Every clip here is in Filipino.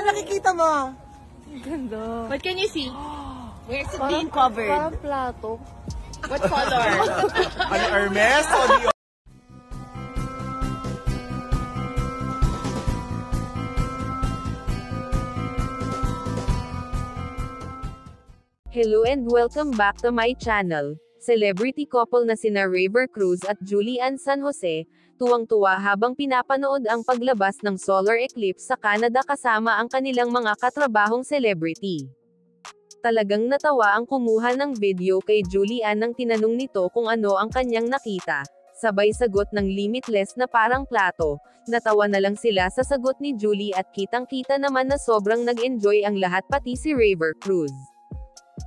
nakikita mo? Ganda. What can you see? Where's it being covered? Parang plato. What color? Ano, Hermes o Dior? Hello and welcome back to my channel. Celebrity couple na sina River Cruz at Julian San Jose, tuwang-tuwa habang pinapanood ang paglabas ng solar eclipse sa Canada kasama ang kanilang mga katrabahong celebrity. Talagang natawa ang kumuha ng video kay Julian nang tinanong nito kung ano ang kanyang nakita. Sabay sagot ng limitless na parang plato. Natawa na lang sila sa sagot ni Julie at kitang-kita naman na sobrang nag-enjoy ang lahat pati si River Cruz.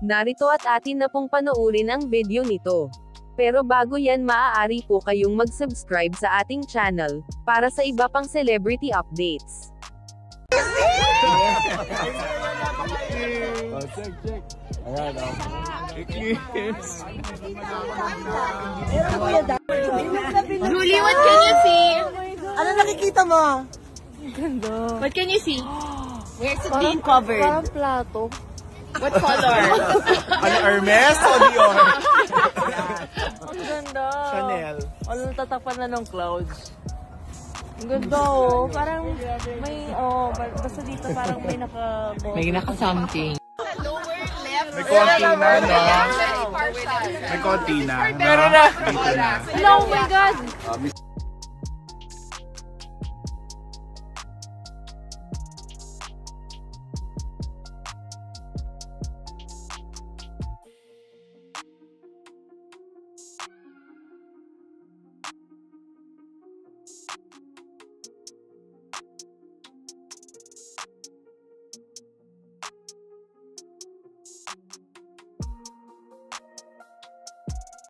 Narito at atin na pong panoorin ang video nito. Pero bago yan maaari po kayong mag-subscribe sa ating channel, para sa iba pang celebrity updates. Check. Ayan, Julie, what can you see? Ano nakikita mo? Ganda. What can you see? Where's it being covered? Parang plato. What color? Ano, Hermes o Dior? Ang ganda. Chanel. Walang tatapan na ng clouds. Ang ganda oh. Parang may, basta dito parang may naka-something. May konti na, no? May konti na. Meron na. Dito na. Oh my God!